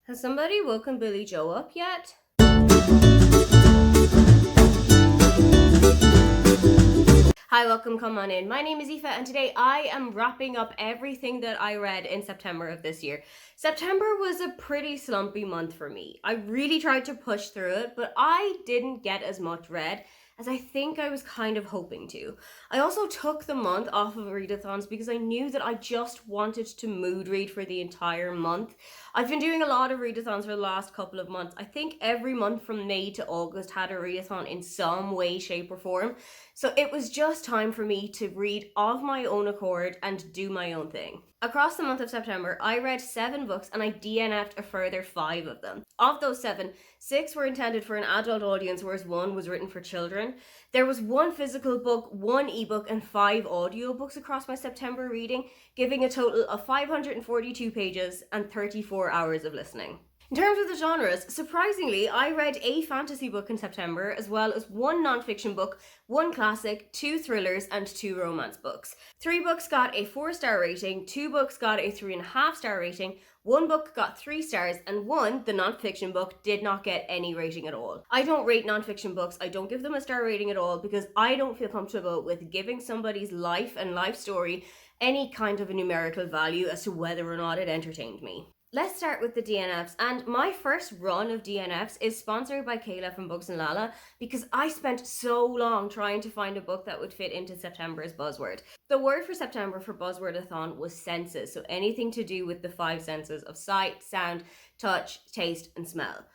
Has somebody woken Billy Joe up yet? Hi, welcome, come on in. My name is Aoife, and today I am wrapping up everything that I read in September of this year. September was a pretty slumpy month for me. I really tried to push through it, but I didn't get as much read as I think I was kind of hoping to. I also took the month off of readathons because I knew that I just wanted to mood read for the entire month. I've been doing a lot of readathons for the last couple of months. I think every month from May to August had a readathon in some way, shape, or form. So it was just time for me to read of my own accord and do my own thing. Across the month of September, I read 7 books and I DNF'd a further 5 of them. Of those 7, 6 were intended for an adult audience, whereas 1 was written for children. There was 1 physical book, 1 ebook, and 5 audiobooks across my September reading, giving a total of 542 pages and 34 hours of listening. In terms of the genres, surprisingly, I read a fantasy book in September, as well as 1 non-fiction book, 1 classic, 2 thrillers, and 2 romance books. 3 books got a 4-star rating, 2 books got a 3.5-star rating, 1 book got 3 stars, and 1, the non-fiction book, did not get any rating at all. I don't rate non-fiction books, I don't give them a star rating at all, because I don't feel comfortable with giving somebody's life and life story any kind of a numerical value as to whether or not it entertained me. Let's start with the DNFs, and my first run of DNFs is sponsored by Kayla from Books and Lala because I spent so long trying to find a book that would fit into September's buzzword. The word for September for Buzzwordathon was senses, so anything to do with the 5 senses of sight, sound, touch, taste, and smell.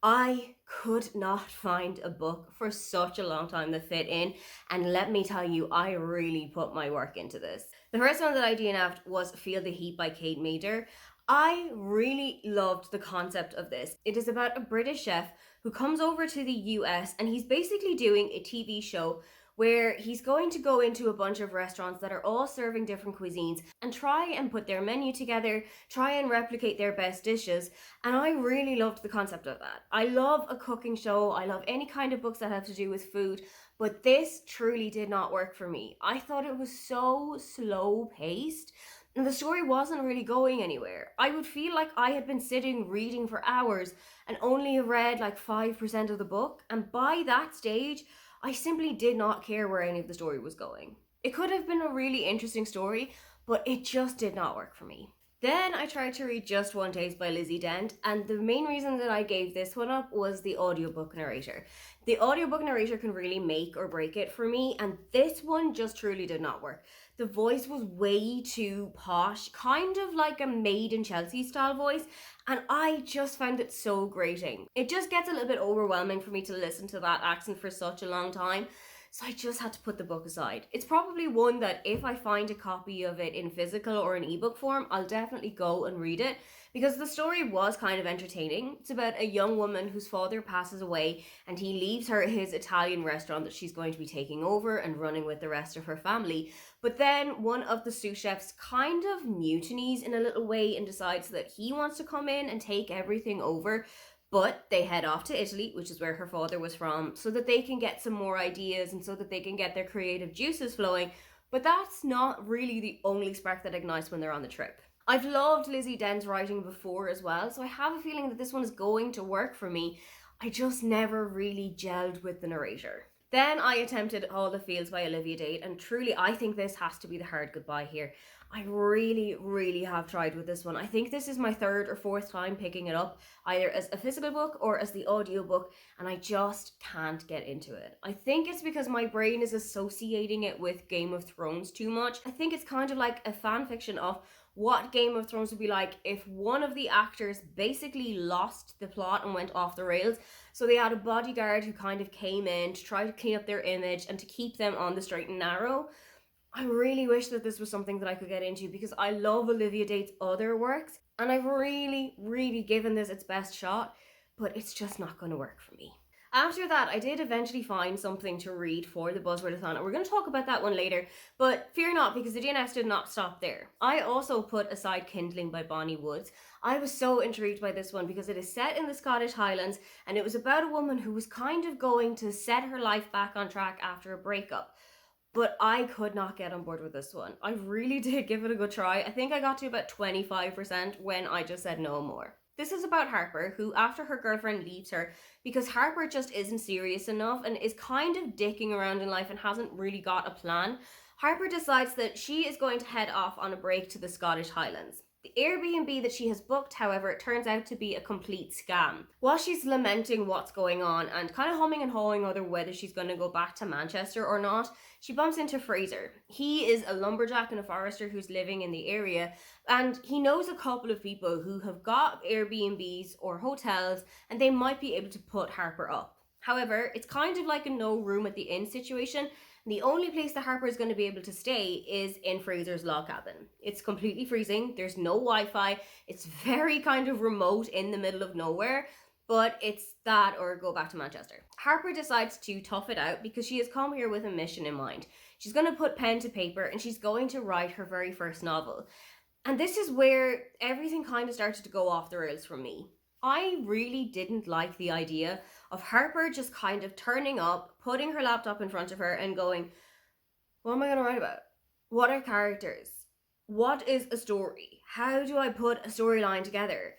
I could not find a book for such a long time that fit in, and let me tell you, I really put my work into this. The first one that I DNF'd was Feel the Heat by Kate Meader. I really loved the concept of this. It is about a British chef who comes over to the US and he's basically doing a TV show where he's going to go into a bunch of restaurants that are all serving different cuisines and try and put their menu together, try and replicate their best dishes. And I really loved the concept of that. I love a cooking show. I love any kind of books that have to do with food, but this truly did not work for me. I thought it was so slow paced and the story wasn't really going anywhere. I would feel like I had been sitting reading for hours and only read like 5% of the book, and by that stage, I simply did not care where any of the story was going. It could have been a really interesting story, but it just did not work for me. Then I tried to read Just One Taste by Lizzie Dent, and the main reason that I gave this one up was the audiobook narrator. The audiobook narrator can really make or break it for me, and this one just truly did not work. The voice was way too posh, kind of like a Made in Chelsea style voice, and I just found it so grating. It just gets a little bit overwhelming for me to listen to that accent for such a long time. So I just had to put the book aside. It's probably one that if I find a copy of it in physical or an ebook form, I'll definitely go and read it because the story was kind of entertaining. It's about a young woman whose father passes away and he leaves her his Italian restaurant that she's going to be taking over and running with the rest of her family. But then one of the sous chefs kind of mutinies in a little way and decides that he wants to come in and take everything over. But they head off to Italy, which is where her father was from, so that they can get some more ideas and so that they can get their creative juices flowing. But that's not really the only spark that ignites when they're on the trip. I've loved Lizzie Dent's writing before as well, so I have a feeling that this one is going to work for me. I just never really gelled with the narrator. Then I attempted All the Fields by Olivia Dade, and truly I think this has to be the hard goodbye here. I really have tried with this one. I think this is my 3rd or 4th time picking it up, either as a physical book or as the audiobook, and I just can't get into it. I think it's because my brain is associating it with Game of Thrones too much. I think it's kind of like a fan fiction of what Game of Thrones would be like if one of the actors basically lost the plot and went off the rails. So they had a bodyguard who kind of came in to try to clean up their image and to keep them on the straight and narrow. I really wish that this was something that I could get into because I love Olivia Dade's other works and I've really given this its best shot, but it's just not going to work for me. After that, I did eventually find something to read for the Buzzwordathon, and we're going to talk about that one later, but fear not, because the DNFs did not stop there. I also put aside Kindling by Bonnie Woods. I was so intrigued by this one because it is set in the Scottish Highlands, and it was about a woman who was kind of going to set her life back on track after a breakup. But I could not get on board with this one. I really did give it a good try. I think I got to about 25% when I just said no more. This is about Harper, who, after her girlfriend leaves her, because Harper just isn't serious enough and is kind of dicking around in life and hasn't really got a plan, Harper decides that she is going to head off on a break to the Scottish Highlands. The Airbnb that she has booked, however, turns out to be a complete scam. While she's lamenting what's going on and kind of humming and hawing over whether she's going to go back to Manchester or not, she bumps into Fraser. He is a lumberjack and a forester who's living in the area, and he knows a couple of people who have got Airbnbs or hotels, and they might be able to put Harper up. However, it's kind of like a no room at the inn situation. The only place that Harper is going to be able to stay is in Fraser's log cabin. It's completely freezing, there's no Wi-Fi, it's very kind of remote in the middle of nowhere, but it's that or go back to Manchester. Harper decides to tough it out because she has come here with a mission in mind. She's going to put pen to paper and she's going to write her very first novel. And this is where everything kind of started to go off the rails for me. I really didn't like the idea of Harper just kind of turning up, putting her laptop in front of her and going, what am I going to write about? What are characters? What is a story? How do I put a storyline together?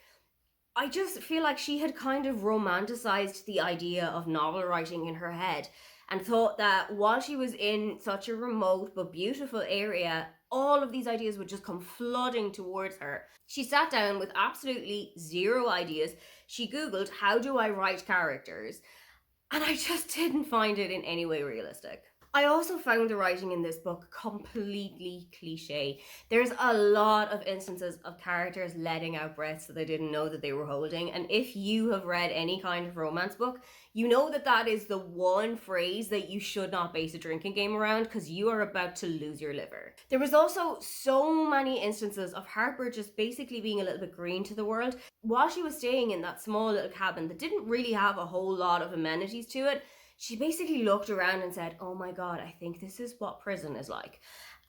I just feel like she had kind of romanticized the idea of novel writing in her head and thought that while she was in such a remote but beautiful area, all of these ideas would just come flooding towards her. She sat down with absolutely zero ideas. She Googled, how do I write characters? And I just didn't find it in any way realistic. I also found the writing in this book completely cliche. There's a lot of instances of characters letting out breaths that they didn't know that they were holding. And if you have read any kind of romance book, you know that that is the one phrase that you should not base a drinking game around because you are about to lose your liver. There was also so many instances of Harper just basically being a little bit green to the world. While she was staying in that small little cabin that didn't really have a whole lot of amenities to it, she basically looked around and said, oh my God, I think this is what prison is like.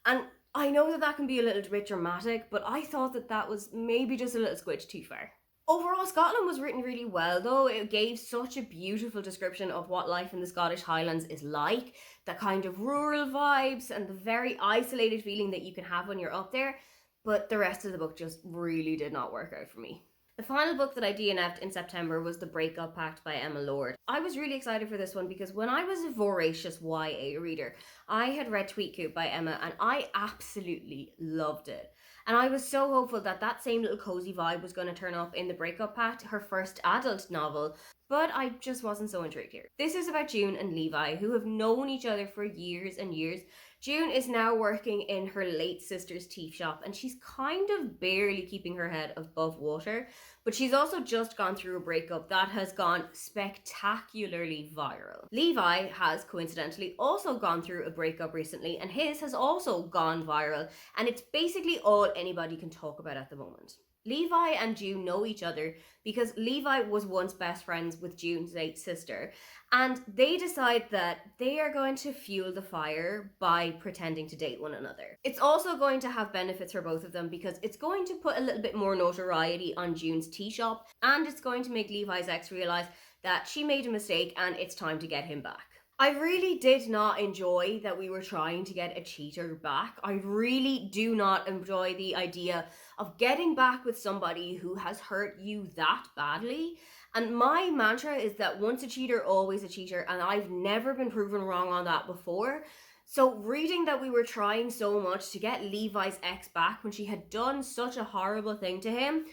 And I know that that can be a little bit dramatic, but I thought that that was maybe just a little squidge too far. Overall, Scotland was written really well, though. It gave such a beautiful description of what life in the Scottish Highlands is like, the kind of rural vibes and the very isolated feeling that you can have when you're up there. But the rest of the book just really did not work out for me. The final book that I DNF'd in September was The Break Up Pact by Emma Lord. I was really excited for this one because when I was a voracious YA reader, I had read Tweet Coop by Emma and I absolutely loved it. And I was so hopeful that that same little cozy vibe was going to turn up in The Break Up Pact, her first adult novel, but I just wasn't so intrigued here. This is about June and Levi, who have known each other for years and years. June is now working in her late sister's tea shop and she's kind of barely keeping her head above water, but she's also just gone through a breakup that has gone spectacularly viral. Levi has coincidentally also gone through a breakup recently and his has also gone viral, and it's basically all anybody can talk about at the moment. Levi and June know each other because Levi was once best friends with June's late sister, and they decide that they are going to fuel the fire by pretending to date one another. It's also going to have benefits for both of them because it's going to put a little bit more notoriety on June's tea shop, and it's going to make Levi's ex realize that she made a mistake and it's time to get him back. I really did not enjoy that we were trying to get a cheater back. I really do not enjoy the idea of getting back with somebody who has hurt you that badly. And my mantra is that once a cheater, always a cheater, and I've never been proven wrong on that before. So reading that we were trying so much to get Levi's ex back when she had done such a horrible thing to him,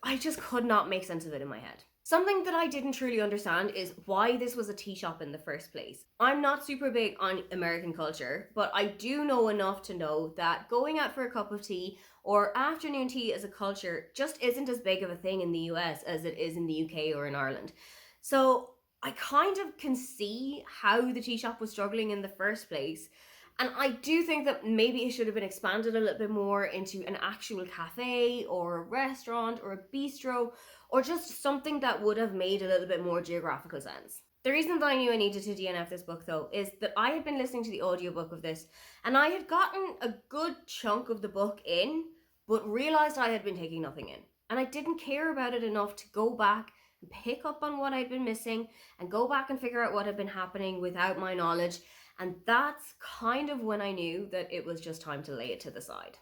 I just could not make sense of it in my head. Something that I didn't truly understand is why this was a tea shop in the first place. I'm not super big on American culture, but I do know enough to know that going out for a cup of tea or afternoon tea as a culture just isn't as big of a thing in the US as it is in the UK or in Ireland. So I kind of can see how the tea shop was struggling in the first place. And I do think that maybe it should have been expanded a little bit more into an actual cafe or a restaurant or a bistro, or just something that would have made a little bit more geographical sense. The reason that I knew I needed to DNF this book though is that I had been listening to the audiobook of this and I had gotten a good chunk of the book in, but realised I had been taking nothing in. And I didn't care about it enough to go back and pick up on what I'd been missing and go back and figure out what had been happening without my knowledge. And that's kind of when I knew that it was just time to lay it to the side.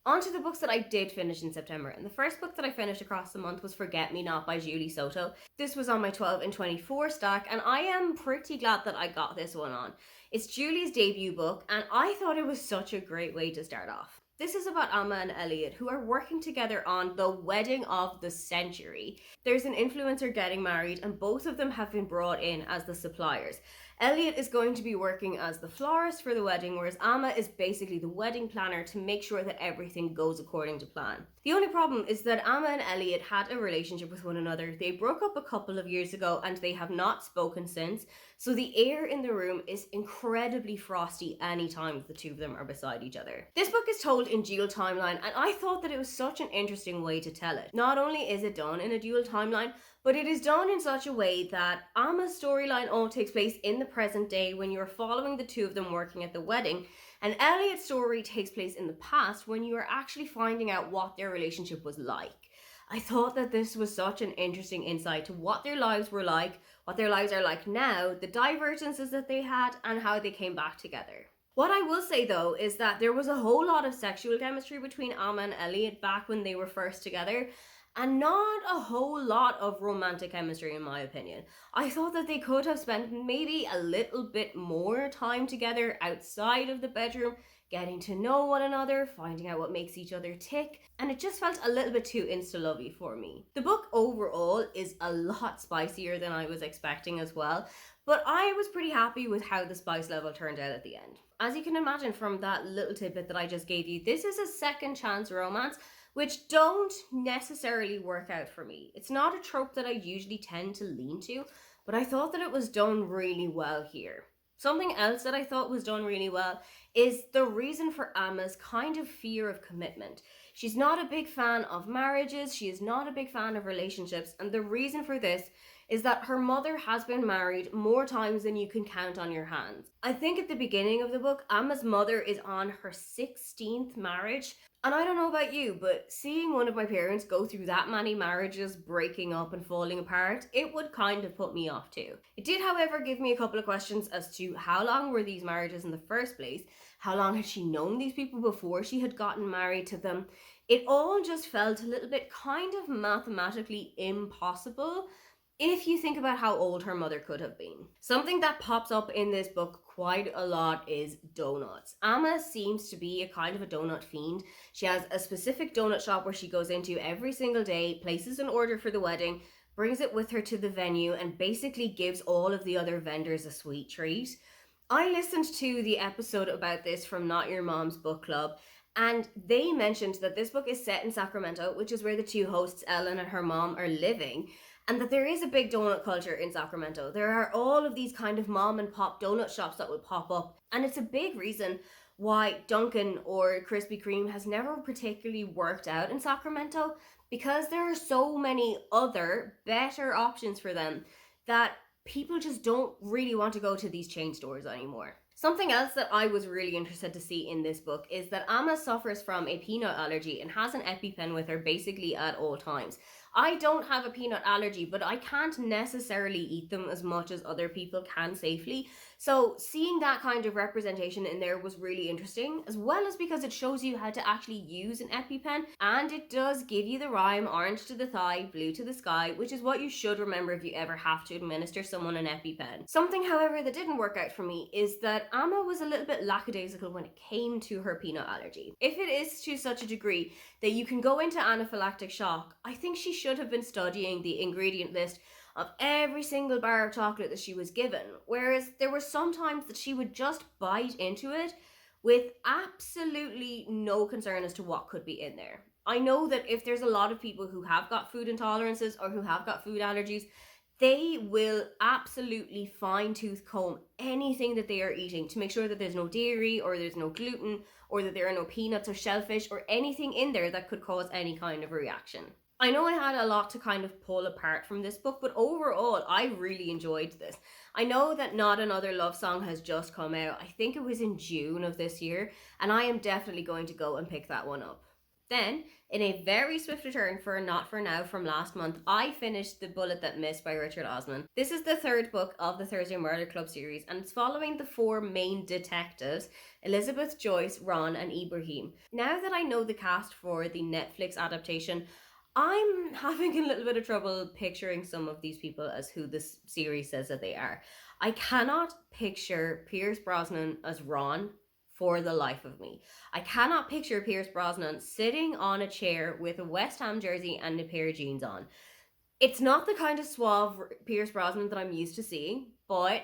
On to the books that I did finish in September, and the first book that I finished across the month was Forget Me Not by Julie Soto. This was on my 12 and 24 stack, and I am pretty glad that I got this one on. It's Julie's debut book, and I thought it was such a great way to start off. This is about Amma and Elliot, who are working together on the wedding of the century. There's an influencer getting married, and both of them have been brought in as the suppliers. Elliot is going to be working as the florist for the wedding, whereas Amma is basically the wedding planner to make sure that everything goes according to plan. The only problem is that Amma and Elliot had a relationship with one another. They broke up a couple of years ago and they have not spoken since, so the air in the room is incredibly frosty anytime the two of them are beside each other. This book is told in dual timeline, and I thought that it was such an interesting way to tell it. Not only is it done in a dual timeline, but it is done in such a way that Amma's storyline all takes place in the present day when you're following the two of them working at the wedding, and Elliot's story takes place in the past when you are actually finding out what their relationship was like. I thought that this was such an interesting insight to what their lives were like, what their lives are like now, the divergences that they had, and how they came back together. What I will say though is that there was a whole lot of sexual chemistry between Amma and Elliot back when they were first together, and not a whole lot of romantic chemistry in my opinion. I thought that they could have spent maybe a little bit more time together outside of the bedroom, getting to know one another, finding out what makes each other tick, and it just felt a little bit too insta-lovey for me. The book overall is a lot spicier than I was expecting as well, but I was pretty happy with how the spice level turned out at the end. As you can imagine from that little tidbit that I just gave you, this is a second chance romance, which don't necessarily work out for me. It's not a trope that I usually tend to lean to, but I thought that it was done really well here. Something else that I thought was done really well is the reason for Amma's kind of fear of commitment. She's not a big fan of marriages, she is not a big fan of relationships, and the reason for this is that her mother has been married more times than you can count on your hands. I think at the beginning of the book, Amma's mother is on her 16th marriage. And I don't know about you, but seeing one of my parents go through that many marriages breaking up and falling apart, it would kind of put me off too. It did, however, give me a couple of questions as to how long were these marriages in the first place? How long had she known these people before she had gotten married to them? It all just felt a little bit kind of mathematically impossible if you think about how old her mother could have been. Something that pops up in this book quite a lot is donuts. Amma seems to be a kind of a donut fiend. She has a specific donut shop where she goes into every single day, places an order for the wedding, brings it with her to the venue, and basically gives all of the other vendors a sweet treat. I listened to the episode about this from Not Your Mom's Book Club, and they mentioned that this book is set in Sacramento, which is where the two hosts, Ellen and her mom, are living, and that there is a big donut culture in Sacramento. There are all of these kind of mom and pop donut shops that would pop up, and it's a big reason why Dunkin' or Krispy Kreme has never particularly worked out in Sacramento, because there are so many other better options for them that people just don't really want to go to these chain stores anymore. Something else that I was really interested to see in this book is that Amma suffers from a peanut allergy and has an EpiPen with her basically at all times. I don't have a peanut allergy, but I can't necessarily eat them as much as other people can safely. So seeing that kind of representation in there was really interesting, as well as because it shows you how to actually use an EpiPen, and it does give you the rhyme orange to the thigh, blue to the sky, which is what you should remember if you ever have to administer someone an EpiPen. Something, however, that didn't work out for me is that Amma was a little bit lackadaisical when it came to her peanut allergy. If it is to such a degree that you can go into anaphylactic shock, I think she should have been studying the ingredient list of every single bar of chocolate that she was given, whereas there were some times that she would just bite into it with absolutely no concern as to what could be in there. I know that if there's a lot of people who have got food intolerances or who have got food allergies, they will absolutely fine-tooth comb anything that they are eating to make sure that there's no dairy or there's no gluten or that there are no peanuts or shellfish or anything in there that could cause any kind of reaction. I know I had a lot to kind of pull apart from this book, but overall, I really enjoyed this. I know that Not Another Love Song has just come out. I think it was in June of this year, and I am definitely going to go and pick that one up. Then, in a very swift return for a Not For Now from last month, I finished The Bullet That Missed by Richard Osman. This is the third book of the Thursday Murder Club series, and it's following the four main detectives, Elizabeth, Joyce, Ron, and Ibrahim. Now that I know the cast for the Netflix adaptation, I'm having a little bit of trouble picturing some of these people as who this series says that they are. I cannot picture Pierce Brosnan as Ron for the life of me. I cannot picture Pierce Brosnan sitting on a chair with a West Ham jersey and a pair of jeans on. It's not the kind of suave Pierce Brosnan that I'm used to seeing, but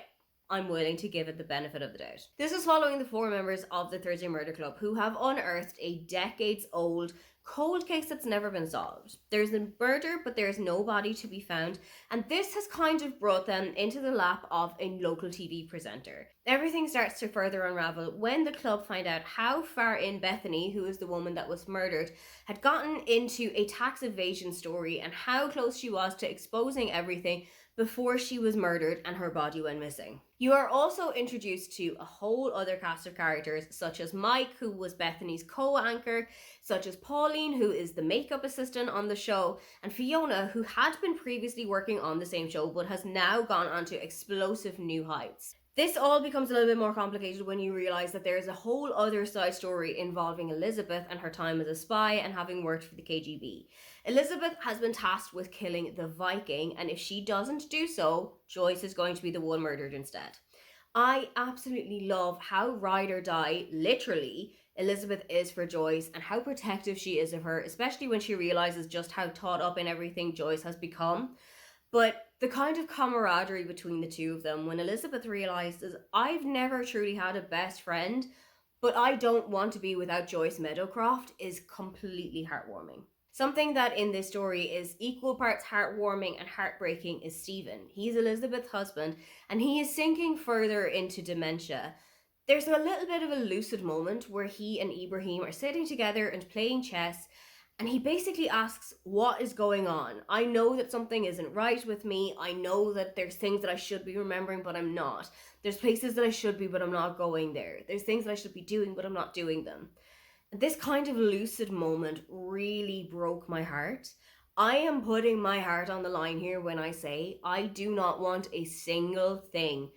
I'm willing to give it the benefit of the doubt. This is following the four members of the Thursday Murder Club who have unearthed a decades-old cold case that's never been solved. There's a murder, but there's no body to be found, and this has kind of brought them into the lap of a local TV presenter. Everything starts to further unravel when the club find out how far in Bethany, who is the woman that was murdered, had gotten into a tax evasion story and how close she was to exposing everything before she was murdered and her body went missing. You are also introduced to a whole other cast of characters, such as Mike, who was Bethany's co-anchor, such as Pauline, who is the makeup assistant on the show, and Fiona, who had been previously working on the same show but has now gone on to explosive new heights. This all becomes a little bit more complicated when you realise that there is a whole other side story involving Elizabeth and her time as a spy and having worked for the KGB. Elizabeth has been tasked with killing the Viking, and if she doesn't do so, Joyce is going to be the one murdered instead. I absolutely love how ride or die, literally, Elizabeth is for Joyce and how protective she is of her, especially when she realises just how caught up in everything Joyce has become. But the kind of camaraderie between the two of them, when Elizabeth realises, I've never truly had a best friend, but I don't want to be without Joyce Meadowcroft, is completely heartwarming. Something that in this story is equal parts heartwarming and heartbreaking is Stephen. He's Elizabeth's husband, and he is sinking further into dementia. There's a little bit of a lucid moment where he and Ibrahim are sitting together and playing chess, and he basically asks, what is going on? I know that something isn't right with me. I know that there's things that I should be remembering, but I'm not. There's places that I should be, but I'm not going there. There's things that I should be doing, but I'm not doing them. This kind of lucid moment really broke my heart. I am putting my heart on the line here when I say I do not want a single thing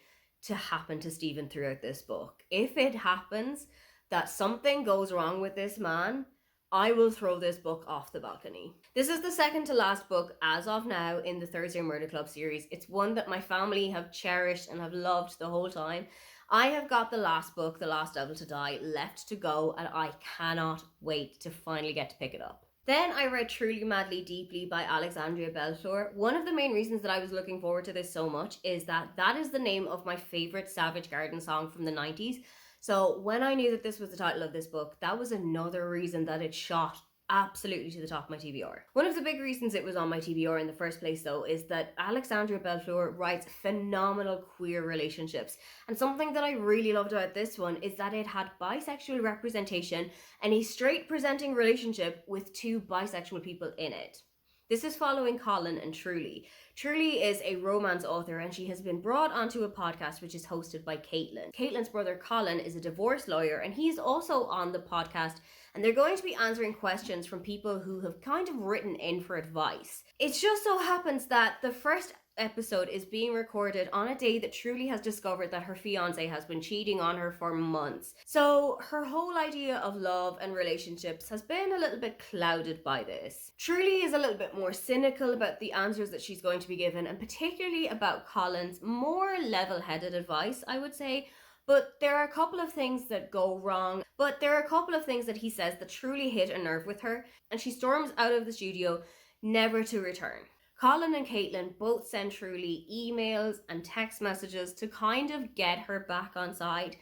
to happen to Stephen throughout this book. If it happens that something goes wrong with this man, I will throw this book off the balcony. This is the second to last book as of now in the Thursday Murder Club series. It's one that my family have cherished and have loved the whole time. I have got the last book, The Last Devil to Die, left to go, and I cannot wait to finally get to pick it up. Then I read Truly Madly Deeply by Alexandria Belfleur. One of the main reasons that I was looking forward to this so much is that that is the name of my favourite Savage Garden song from the 90s. So when I knew that this was the title of this book, that was another reason that it shot absolutely to the top of my TBR. One of the big reasons it was on my TBR in the first place, though, is that Alexandria Belfleur writes phenomenal queer relationships. And something that I really loved about this one is that it had bisexual representation and a straight presenting relationship with two bisexual people in it. This is following Colin and Truly. Truly is a romance author, and she has been brought onto a podcast which is hosted by Caitlin. Caitlin's brother Colin is a divorce lawyer, and he's also on the podcast, and they're going to be answering questions from people who have kind of written in for advice. It just so happens that the first episode is being recorded on a day that Truly has discovered that her fiance has been cheating on her for months. So her whole idea of love and relationships has been a little bit clouded by this. Truly is a little bit more cynical about the answers that she's going to be given, and particularly about Colin's more level-headed advice, I would say. But there are a couple of things that go wrong. But there are a couple of things that he says that truly hit a nerve with her, and she storms out of the studio, never to return. Colin and Caitlin both send Truly emails and text messages to kind of get her back on side,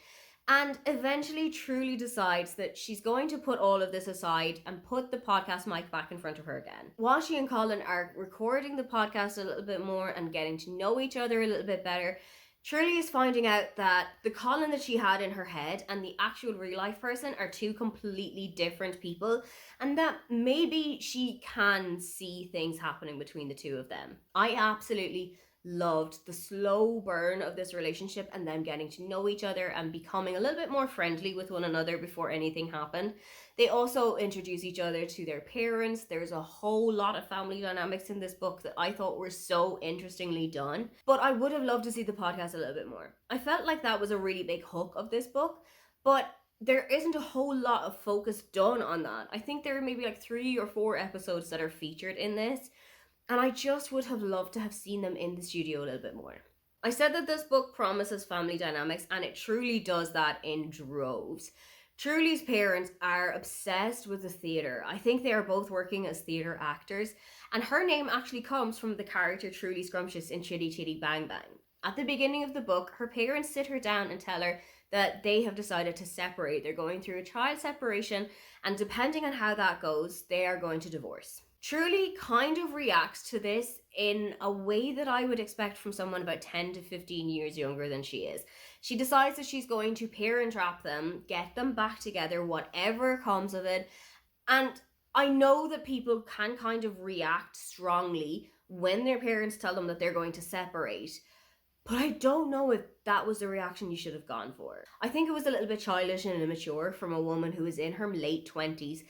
and eventually Truly decides that she's going to put all of this aside and put the podcast mic back in front of her again. While she and Colin are recording the podcast a little bit more and getting to know each other a little bit better, Truly is finding out that the Colin that she had in her head and the actual real life person are two completely different people, and that maybe she can see things happening between the two of them. I absolutely loved the slow burn of this relationship and them getting to know each other and becoming a little bit more friendly with one another before anything happened. They also introduce each other to their parents. There's a whole lot of family dynamics in this book that I thought were so interestingly done. But I would have loved to see the podcast a little bit more. I felt like that was a really big hook of this book, but there isn't a whole lot of focus done on that. I think there are maybe like 3 or 4 episodes that are featured in this, and I just would have loved to have seen them in the studio a little bit more. I said that this book promises family dynamics, and it truly does that in droves. Truly's parents are obsessed with the theatre. I think they are both working as theatre actors, and her name actually comes from the character Truly Scrumptious in Chitty Chitty Bang Bang. At the beginning of the book, her parents sit her down and tell her that they have decided to separate. They're going through a child separation, and depending on how that goes, they are going to divorce. Truly kind of reacts to this in a way that I would expect from someone about 10 to 15 years younger than she is. She decides that she's going to parent trap them, get them back together, whatever comes of it. And I know that people can kind of react strongly when their parents tell them that they're going to separate, but I don't know if that was the reaction you should have gone for. I think it was a little bit childish and immature from a woman who is in her late 20s.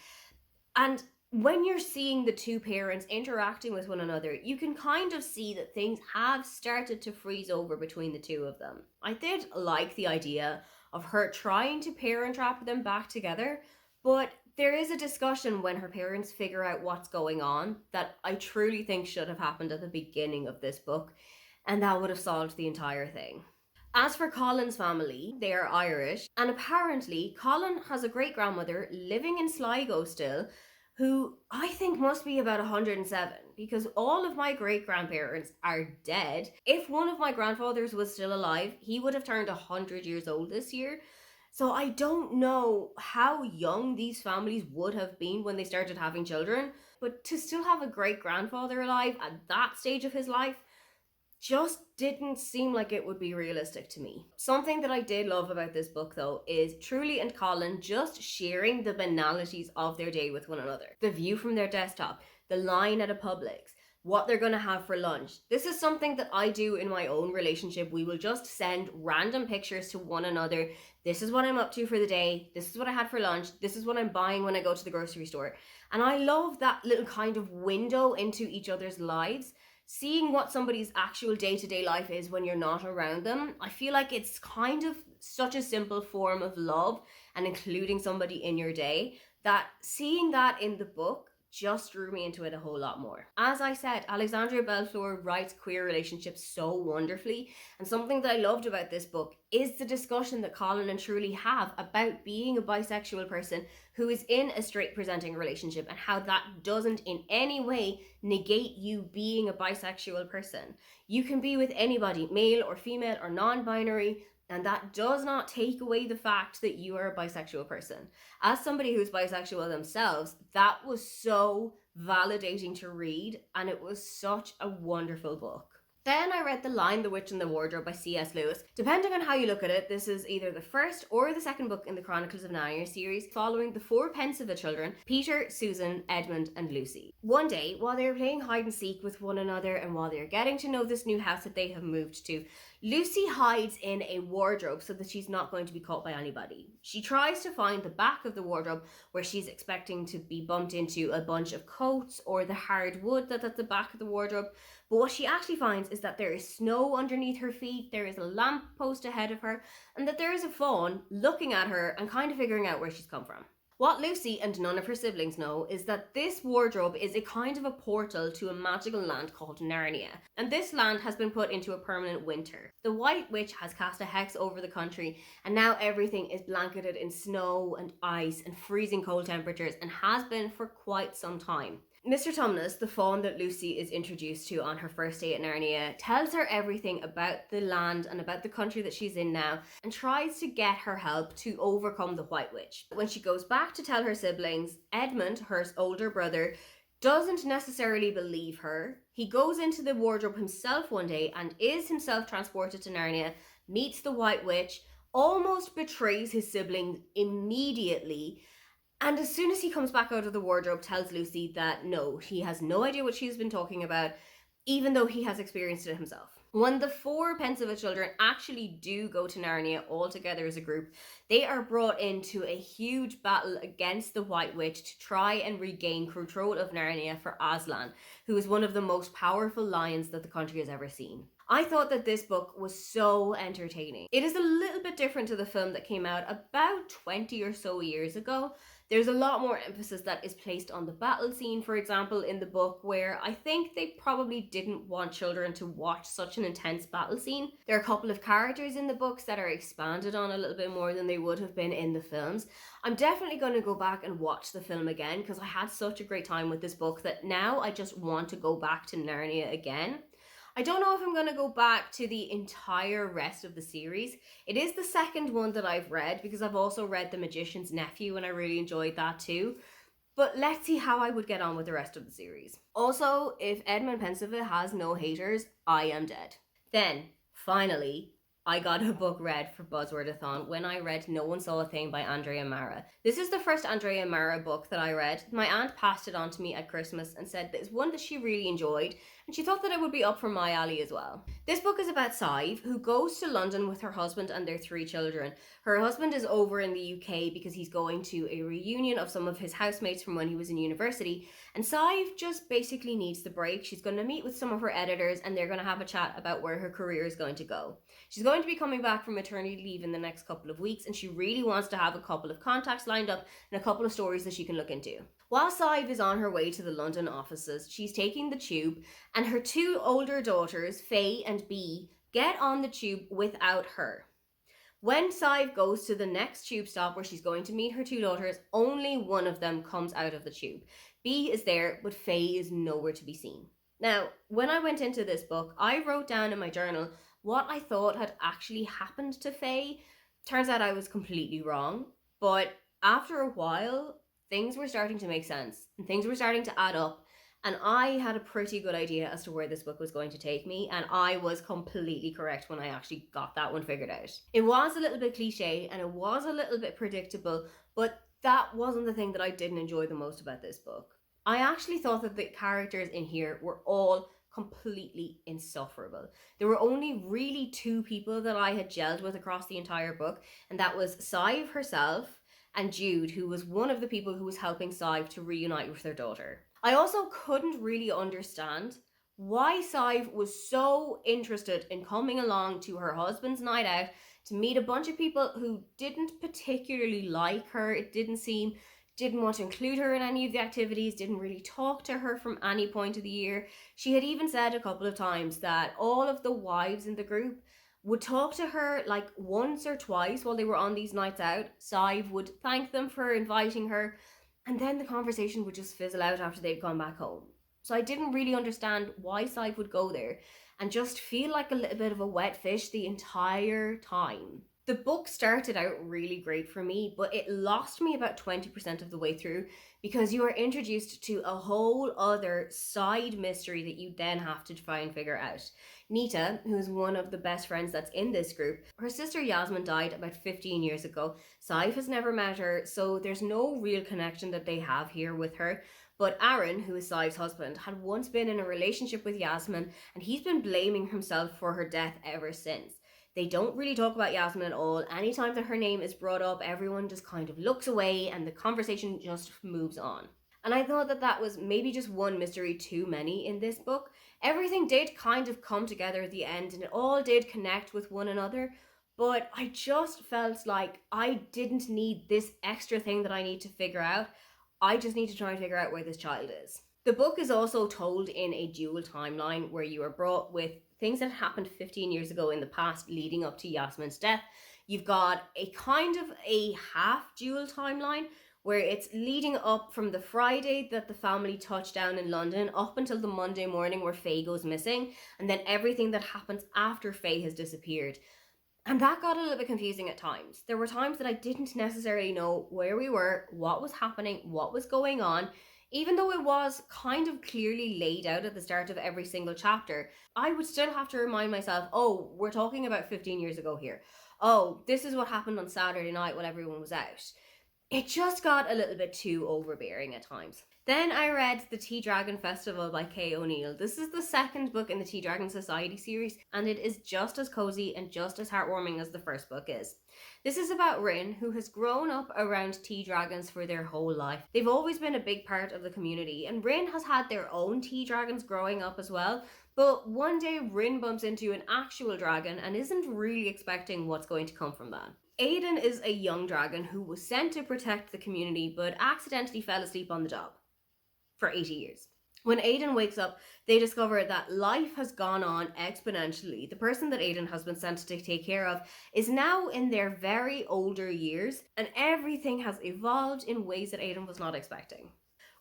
And when you're seeing the two parents interacting with one another, you can kind of see that things have started to freeze over between the two of them. I did like the idea of her trying to parent trap them back together, but there is a discussion when her parents figure out what's going on that I truly think should have happened at the beginning of this book, and that would have solved the entire thing. As for Colin's family, they are Irish, and apparently Colin has a great grandmother living in Sligo still, who I think must be about 107, because all of my great grandparents are dead. If one of my grandfathers was still alive, he would have turned 100 years old this year. So I don't know how young these families would have been when they started having children, but to still have a great grandfather alive at that stage of his life just didn't seem like it would be realistic to me. Something that I did love about this book, though, is Truly and Colin just sharing the banalities of their day with one another. The view from their desktop, the line at a Publix, what they're going to have for lunch. This is something that I do in my own relationship. We will just send random pictures to one another. This is what I'm up to for the day. This is what I had for lunch. This is what I'm buying when I go to the grocery store. And I love that little kind of window into each other's lives. Seeing what somebody's actual day-to-day life is when you're not around them, I feel like it's kind of such a simple form of love and including somebody in your day, that seeing that in the book just drew me into it a whole lot more. As I said, Alexandria Bellflour writes queer relationships so wonderfully, and something that I loved about this book is the discussion that Colin and Truly have about being a bisexual person who is in a straight presenting relationship, and how that doesn't in any way negate you being a bisexual person. You can be with anybody, male or female or non-binary, and that does not take away the fact that you are a bisexual person. As somebody who's bisexual themselves, that was so validating to read, and it was such a wonderful book. Then I read The Lion, the Witch and the Wardrobe by C.S. Lewis. Depending on how you look at it, this is either the first or the second book in the Chronicles of Narnia series, following the 4 Pensiva children, Peter, Susan, Edmund and Lucy. One day, while they are playing hide and seek with one another and while they are getting to know this new house that they have moved to, Lucy hides in a wardrobe so that she's not going to be caught by anybody. She tries to find the back of the wardrobe where she's expecting to be bumped into a bunch of coats or the hard wood that's at the back of the wardrobe. But what she actually finds is that there is snow underneath her feet, there is a lamppost ahead of her, and that there is a fawn looking at her and kind of figuring out where she's come from. What Lucy and none of her siblings know is that this wardrobe is a kind of a portal to a magical land called Narnia, and this land has been put into a permanent winter. The White Witch has cast a hex over the country, and now everything is blanketed in snow and ice and freezing cold temperatures, and has been for quite some time. Mr. Tumnus, the fawn that Lucy is introduced to on her first day at Narnia, tells her everything about the land and about the country that she's in now, and tries to get her help to overcome the White Witch. When she goes back to tell her siblings, Edmund, her older brother, doesn't necessarily believe her. He goes into the wardrobe himself one day and is himself transported to Narnia, meets the White Witch, almost betrays his siblings immediately, and as soon as he comes back out of the wardrobe, tells Lucy that no, he has no idea what she's been talking about. even though he has experienced it himself. When the four Pensiva children actually do go to Narnia all together as a group, they are brought into a huge battle against the White Witch to try and regain control of Narnia for Aslan, who is one of the most powerful lions that the country has ever seen. I thought that this book was so entertaining. It is a little bit different to the film that came out about 20 or so years ago. There's a lot more emphasis that is placed on the battle scene, for example, in the book, where I think they probably didn't want children to watch such an intense battle scene. There are a couple of characters in the books that are expanded on a little bit more than they would have been in the films. I'm definitely going to go back and watch the film again because I had such a great time with this book that now I just want to go back to Narnia again. I don't know if I'm going to go back to the entire rest of the series. It is the second one that I've read because I've also read The Magician's Nephew and I really enjoyed that too. But let's see how I would get on with the rest of the series. Also, if Edmund Pensiva has no haters, I am dead. Then, finally, I got a book read for Buzzwordathon when I read No One Saw a Thing by Andrea Mara. This is the first Andrea Mara book that I read. My aunt passed it on to me at Christmas and said that it's one that she really enjoyed and she thought that it would be up for my alley as well. This book is about Sive, who goes to London with her husband and their 3 children. Her husband is over in the UK because he's going to a reunion of some of his housemates from when he was in university, and Sive just basically needs the break. She's going to meet with some of her editors and they're going to have a chat about where her career is going to go. She's going to be coming back from maternity leave in the next couple of weeks and she really wants to have a couple of contacts lined up and a couple of stories that she can look into. While Sive is on her way to the London offices, she's taking the tube and her 2 older daughters, Faye and Bee, get on the tube without her. When Sive goes to the next tube stop where she's going to meet her 2 daughters, only one of them comes out of the tube. Bee is there, but Faye is nowhere to be seen. Now, when I went into this book, I wrote down in my journal what I thought had actually happened to Faye. Turns out I was completely wrong, but after a while, things were starting to make sense and things were starting to add up. And I had a pretty good idea as to where this book was going to take me, and I was completely correct when I actually got that one figured out. It was a little bit cliche and it was a little bit predictable, but that wasn't the thing that I didn't enjoy the most about this book. I actually thought that the characters in here were all completely insufferable. There were only really 2 people that I had gelled with across the entire book, and that was Sive herself and Jude, who was one of the people who was helping Sive to reunite with their daughter. I also couldn't really understand why Sive was so interested in coming along to her husband's night out to meet a bunch of people who didn't particularly like her. It didn't want to include her in any of the activities, didn't really talk to her from any point of the year. She had even said a couple of times that all of the wives in the group would talk to her like once or twice while they were on these nights out. Sive would thank them for inviting her, and then the conversation would just fizzle out after they'd gone back home. So I didn't really understand why Sive would go there and just feel like a little bit of a wet fish the entire time. The book started out really great for me, but it lost me about 20% of the way through because you are introduced to a whole other side mystery that you then have to try and figure out. Nita, who's one of the best friends that's in this group, her sister Yasmin died about 15 years ago. Sive has never met her, so there's no real connection that they have here with her. But Aaron, who is Sive's husband, had once been in a relationship with Yasmin and he's been blaming himself for her death ever since. They don't really talk about Yasmin at all. Anytime that her name is brought up, everyone just kind of looks away and the conversation just moves on. And I thought that that was maybe just one mystery too many in this book. Everything did kind of come together at the end and it all did connect with one another, but I just felt like I didn't need this extra thing that I need to figure out. I just need to try and figure out where this child is. The book is also told in a dual timeline where you are brought with things that happened 15 years ago in the past leading up to Yasmin's death. You've got a kind of a half dual timeline where it's leading up from the Friday that the family touched down in London up until the Monday morning where Faye goes missing, and then everything that happens after Faye has disappeared. And that got a little bit confusing at times. There were times that I didn't necessarily know where we were, what was happening, what was going on. Even though it was kind of clearly laid out at the start of every single chapter, I would still have to remind myself, oh, we're talking about 15 years ago here. Oh, this is what happened on Saturday night when everyone was out. It just got a little bit too overbearing at times. Then I read The Tea Dragon Festival by Kay O'Neill. This is the second book in the Tea Dragon Society series, and it is just as cozy and just as heartwarming as the first book is. This is about Rin, who has grown up around tea dragons for their whole life. They've always been a big part of the community, and Rin has had their own tea dragons growing up as well. But one day Rin bumps into an actual dragon and isn't really expecting what's going to come from that. Aiden is a young dragon who was sent to protect the community but accidentally fell asleep on the job for 80 years. When Aiden wakes up, they discover that life has gone on exponentially. The person that Aiden has been sent to take care of is now in their very older years, and everything has evolved in ways that Aiden was not expecting.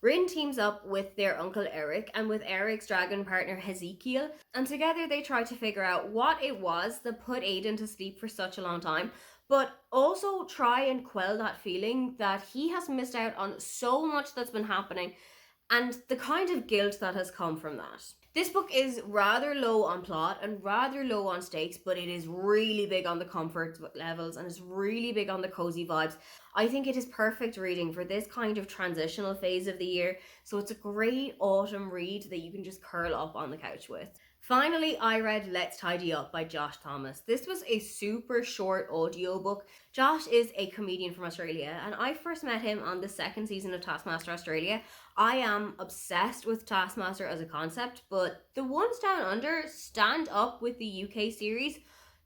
Rin teams up with their uncle Eric and with Eric's dragon partner Hezekiel, and together they try to figure out what it was that put Aiden to sleep for such a long time, but also try and quell that feeling that he has missed out on so much that's been happening and the kind of guilt that has come from that. This book is rather low on plot and rather low on stakes, but it is really big on the comfort levels and is really big on the cozy vibes. I think it is perfect reading for this kind of transitional phase of the year, so it's a great autumn read that you can just curl up on the couch with. Finally, I read Let's Tidy Up by Josh Thomas. This was a super short audiobook. Josh is a comedian from Australia, and I first met him on the second season of Taskmaster Australia. I am obsessed with Taskmaster as a concept, but the ones down under stand up with the UK series.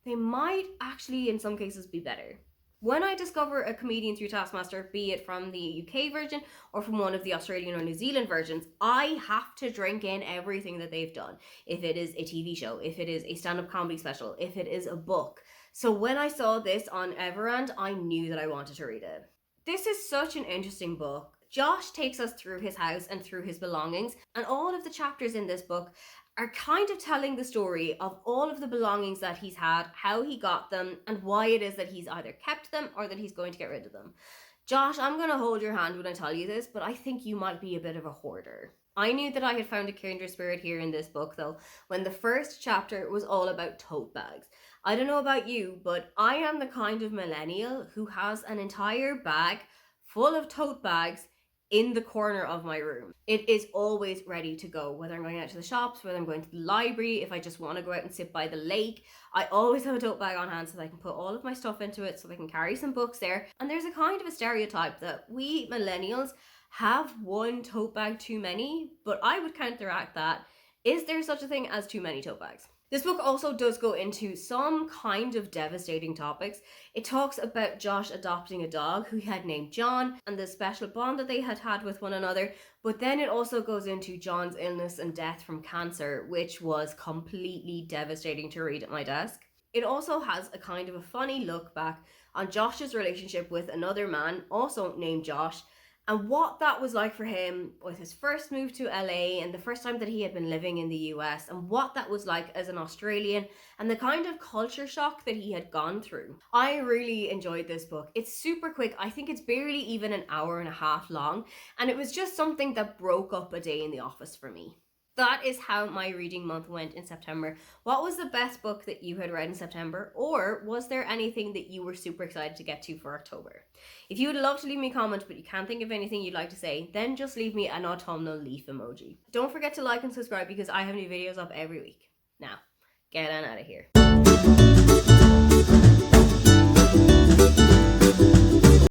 They might actually in some cases be better. When I discover a comedian through Taskmaster, be it from the UK version or from one of the Australian or New Zealand versions, I have to drink in everything that they've done. If it is a TV show, if it is a stand-up comedy special, if it is a book. So when I saw this on Everand, I knew that I wanted to read it. This is such an interesting book. Josh takes us through his house and through his belongings, and all of the chapters in this book are kind of telling the story of all of the belongings that he's had, how he got them, and why it is that he's either kept them or that he's going to get rid of them. Josh, I'm going to hold your hand when I tell you this, but I think you might be a bit of a hoarder. I knew that I had found a kindred spirit here in this book, though, when the first chapter was all about tote bags. I don't know about you, but I am the kind of millennial who has an entire bag full of tote bags in the corner of my room. It is always ready to go, whether I'm going out to the shops, whether I'm going to the library, if I just want to go out and sit by the lake. I always have a tote bag on hand so that I can put all of my stuff into it, so I can carry some books there. And there's a kind of a stereotype that we millennials have one tote bag too many, but I would counteract that. Is there such a thing as too many tote bags? This book also does go into some kind of devastating topics. It talks about Josh adopting a dog who he had named John and the special bond that they had had with one another. But then it also goes into John's illness and death from cancer, which was completely devastating to read at my desk. It also has a kind of a funny look back on Josh's relationship with another man, also named Josh, and what that was like for him with his first move to LA and the first time that he had been living in the US, and what that was like as an Australian and the kind of culture shock that he had gone through. I really enjoyed this book. It's super quick. I think it's barely even an hour and a half long, and it was just something that broke up a day in the office for me. That is how my reading month went in September. What was the best book that you had read in September? Or was there anything that you were super excited to get to for October? If you would love to leave me a comment but you can't think of anything you'd like to say, then just leave me an autumnal leaf emoji. Don't forget to like and subscribe because I have new videos up every week. Now, get on out of here.